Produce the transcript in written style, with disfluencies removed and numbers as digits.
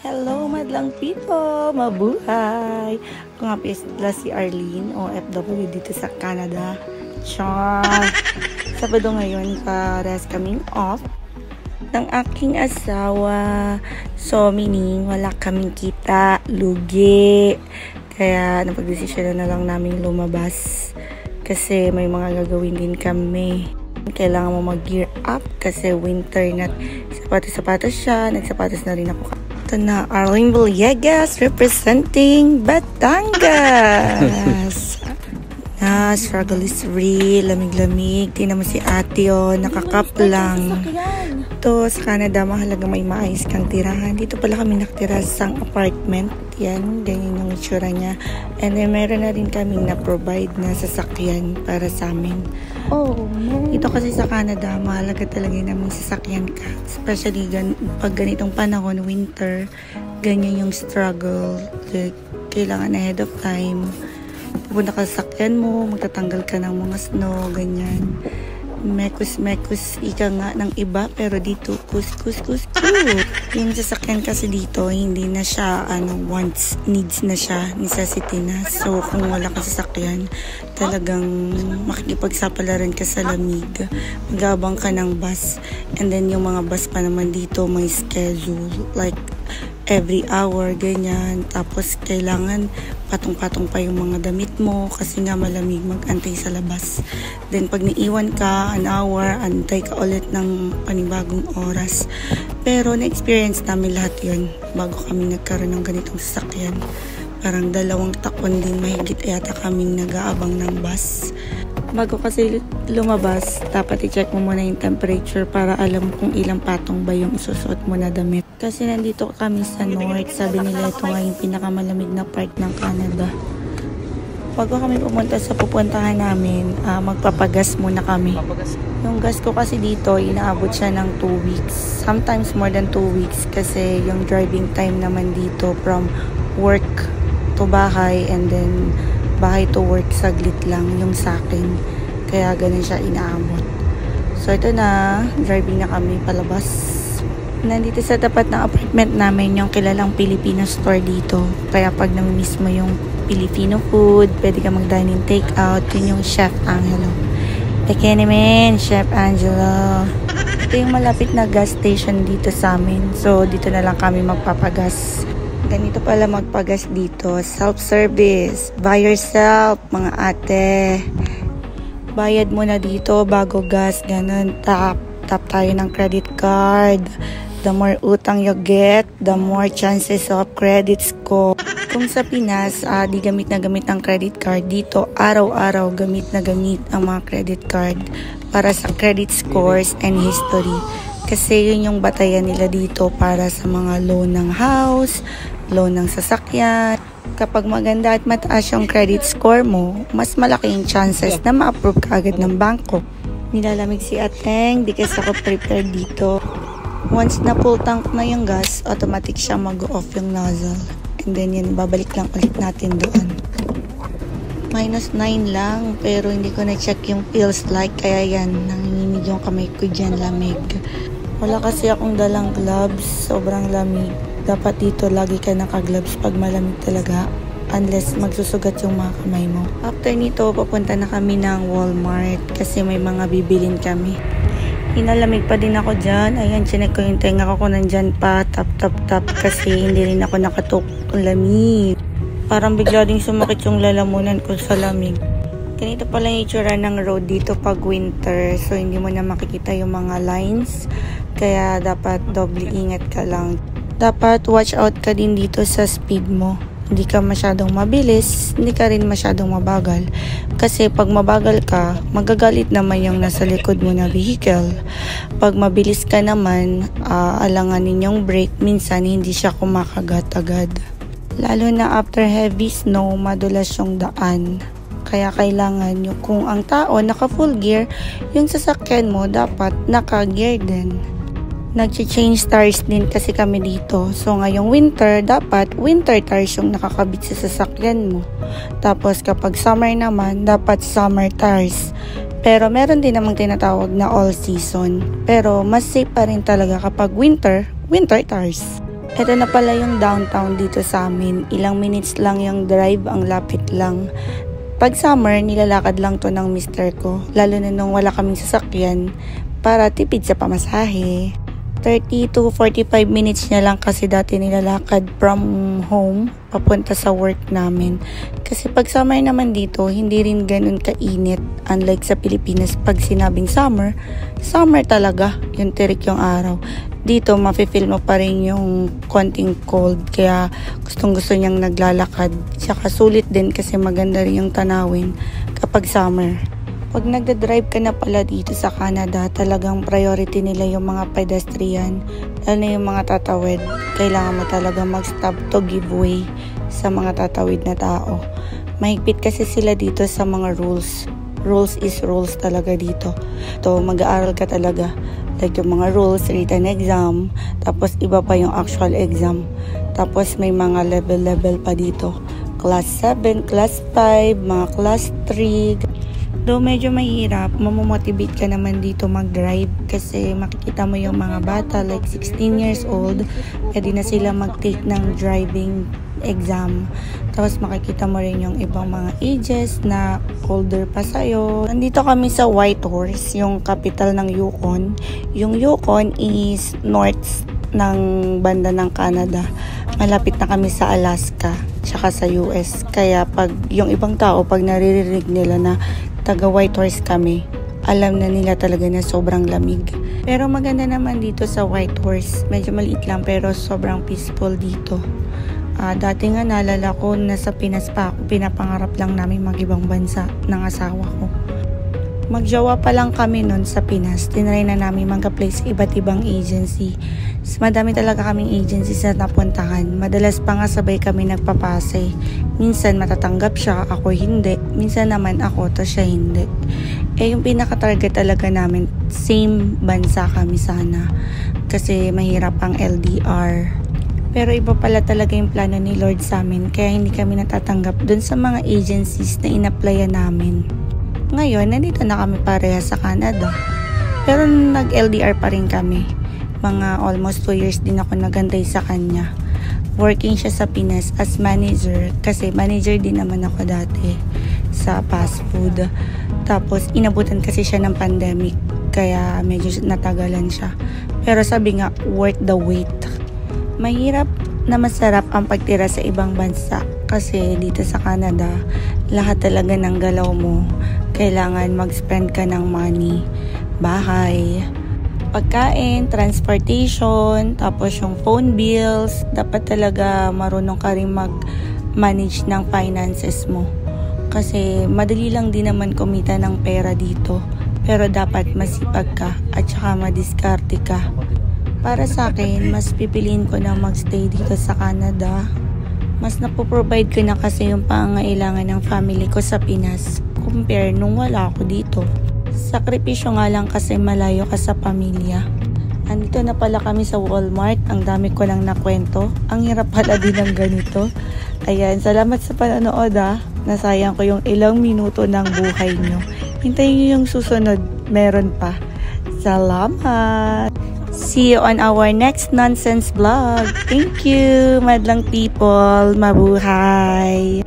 Hello, madlang people! Mabuhay! Ako nga pala si Arlene, OFW dito sa Canada. Char! Sabado ngayon, pares kaming off ng aking asawa. So, meaning, wala kaming kita, lugi. Kaya, napag-desisyon na lang namin lumabas. Kasi may mga gagawin din kami. Kailangan mo mag-gear up kasi winter na. Sapatos-sapatos siya. Nagsapatos na rin ako. Ito na, Arlene Villegas representing Batangas. Struggle is real. Lamig-lamig. Tingnan mo si ate, nakakap lang. Ito, sa Canada, mahalaga may maayos kang tirahan. Dito pala kami nakatira sa apartment. Yan, ganyan yung itsura niya. And then, meron na rin kaming na-provide na sasakyan para sa amin. Dito kasi sa Canada, mahalaga talaga namin sasakyan ka. Especially pag ganitong panahon, winter, ganyan yung struggle. Like, kailangan ahead of time. Pupunta ka sa sasakyan mo, magtatanggal ka ng mga snow, ganyan. Mekus ika nga ng iba, pero dito kus. Yung sasakyan kasi dito hindi na siya wants, needs na siya, necessity na. So kung wala ka sasakyan, talagang makikipagsapalaran ka sa lamig, magabang ka ng bus. And then yung mga bus pa naman dito may schedule, like every hour, ganyan. Tapos kailangan patong-patong pa yung mga damit mo kasi nga malamig, mag-antay sa labas. Then pag naiwan ka an hour, antay ka ulit ng panibagong oras. Pero na-experience namin lahat yun bago kami nagkaroon ng ganitong sasakyan. Parang 2 taon din mahigit yata kaming nag-aabang ng bus. Bago kasi lumabas, dapat i-check mo muna yung temperature para alam kung ilang patong ba yung isusuot mo na damit. Kasi nandito kami sa north, sabi nila ito nga yung pinakamalamig na part ng Canada. Bago kami pumunta sa pupuntahan namin, magpapagas muna kami. Yung gas ko kasi dito, inaabot siya ng 2 weeks. Sometimes more than 2 weeks kasi yung driving time naman dito from work to bahay and then bahay to work, saglit lang yung sa akin. Kaya ganun siya inaabot. So ito na, driving na kami palabas. Nandito sa tapat ng apartment namin yung kilalang Filipino store dito. Kaya pag namimiss mo yung Filipino food, pwede ka mag-dine-in take-out. Yun yung Chef Angelo. Eke naman, Chef Angelo. Ito yung malapit na gas station dito sa amin. So dito na lang kami magpapagas. Ganito pala magpagas dito. Self-service. Buy yourself, mga ate. Bayad mo na dito bago gas. Ganun. Tap tayo ng credit card. The more utang you get, the more chances of credit score. Kung sa Pinas, di gamit na gamit ang credit card. Dito, araw-araw gamit na gamit ang mga credit card para sa credit scores and history. Kasi yun yung batayan nila dito para sa mga loan ng house, loan ng sasakyan. Kapag maganda at mataas yung credit score mo, mas malaki yung chances na ma-approve ka agad ng bangko. Nilalamig si Ateng, di kasi ako prepared dito. Once na full tank na yung gas, automatic siya mag-off yung nozzle. And then yan, babalik lang ulit natin doon. -9 lang, pero hindi ko na-check yung feels like, kaya yan, nanginginig yung kamay ko dyan, lamig. Wala kasi akong dalang gloves, sobrang lamig. Dapat dito lagi ka naka-gloves pag malamig talaga, unless magsusugat yung mga kamay mo. After nito, papunta na kami ng Walmart kasi may mga bibilin kami. Hinalamig pa din ako dyan. Ayan, chinek ko yung tenga ko kung nandyan pa. Tap kasi hindi rin ako nakatok ng lamig. Parang bigla ding sumakit yung lalamunan ko sa lamig. Ganito pala yung itsura ng road dito pag winter. So, hindi mo na makikita yung mga lines. Kaya, dapat doble ingat ka lang. Dapat watch out ka din dito sa speed mo. Hindi ka masyadong mabilis, hindi ka rin masyadong mabagal. Kasi pag mabagal ka, magagalit naman yung nasa likod mo na vehicle. Pag mabilis ka naman, alanganin yung brake, minsan hindi siya kumakagat agad. Lalo na after heavy snow, madulas yung daan. Kaya kailangan yung kung ang tao naka full gear, yung sasakyan mo dapat naka gear din. Nag-change tires din kasi kami dito. So ngayong winter, dapat winter tires yung nakakabit sa sasakyan mo. Tapos kapag summer naman, dapat summer tires. Pero meron din namang tinatawag na all season. Pero mas safe pa rin talaga kapag winter tires. Ito na pala yung downtown dito sa amin. Ilang minutes lang yung drive, ang lapit lang. Pag summer, nilalakad lang to ng mister ko. Lalo na nung wala kaming sasakyan para tipid sa pamasahe. 30 to 45 minutes niya lang kasi dati nilalakad from home papunta sa work namin. Kasi pag summer naman dito, hindi rin ganun kainit. Unlike sa Pilipinas, pag sinabing summer, summer talaga. Yung tirik yung araw. Dito, mafe-feel mo pa rin yung konting cold. Kaya gustong-gusto niyang naglalakad. Tsaka sulit din kasi maganda rin yung tanawin kapag summer. Pag nagda-drive ka na pala dito sa Canada, talagang priority nila yung mga pedestrian, lalo na yung mga tatawid. Kailangan mo talaga mag-stop to give way sa mga tatawid na tao. Mahigpit kasi sila dito sa mga rules. Rules is rules talaga dito. To mag-aaral ka talaga. Like yung mga rules, written exam, tapos iba pa yung actual exam. Tapos may mga level-level pa dito. Class 7, Class 5, mga Class 3. Though medyo mahirap, mamomotivate ka naman dito mag-drive kasi makikita mo yung mga bata like 16 years old, pwede na sila mag-take ng driving exam. Tapos makikita mo rin yung ibang mga ages na older pa sa'yo. Nandito kami sa Whitehorse, yung capital ng Yukon. Yung Yukon is north ng banda ng Canada. Malapit na kami sa Alaska, tsaka sa US. Kaya pag yung ibang tao, pag naririnig nila na taga Whitehorse kami, alam na nila talaga na sobrang lamig. Pero maganda naman dito sa Whitehorse. Medyo maliit lang pero sobrang peaceful dito. Dati nga naalala ko, nasa Pinas pa ako, pinapangarap lang namin mag-ibang bansa ng asawa ko. Magjowa pa lang kami nun sa Pinas. Tinry na namin mag-apply sa iba't ibang agency. Madami talaga kaming agencies na napuntahan. Madalas pa nga sabay kami nagpapase. Minsan matatanggap siya, ako hindi. Minsan naman ako, to siya hindi. Yung pinaka-target talaga namin, same bansa kami sana. Kasi mahirap ang LDR. Pero iba pala talaga yung plano ni Lord sa amin. Kaya hindi kami natatanggap dun sa mga agencies na in-applyan namin. Ngayon, nandito na kami pareha sa Canada. Pero nag-LDR pa rin kami. Mga almost 2 years din ako nagantay sa kanya. Working siya sa Pinas as manager. Kasi manager din naman ako dati sa fast food. Tapos, inabutan kasi siya ng pandemic. Kaya medyo natagalan siya. Pero sabi nga, worth the wait. Mahirap na masarap ang pagtira sa ibang bansa. Kasi dito sa Canada, lahat talaga ng galaw mo kailangan mag-spend ka ng money, bahay, pagkain, transportation, tapos yung phone bills. Dapat talaga marunong ka rin mag-manage ng finances mo. Kasi madali lang din naman kumita ng pera dito. Pero dapat masipag ka at saka madiskarte ka. Para sa akin, mas pipiliin ko na magstay dito sa Canada. Mas napoprovide ko na kasi yung pangangailangan ng family ko sa Pinas compare nung wala ako dito. Sakripisyo nga lang kasi malayo ka sa pamilya. Andito na pala kami sa Walmart. Ang dami ko nang nakwento. Ang hirap pala din ng ganito. Ayan, salamat sa panonood Nasayang ko yung ilang minuto ng buhay nyo. Hintayin nyo yung susunod. Meron pa. Salamat! See you on our next nonsense vlog. Thank you, madlang people. Mabuhay!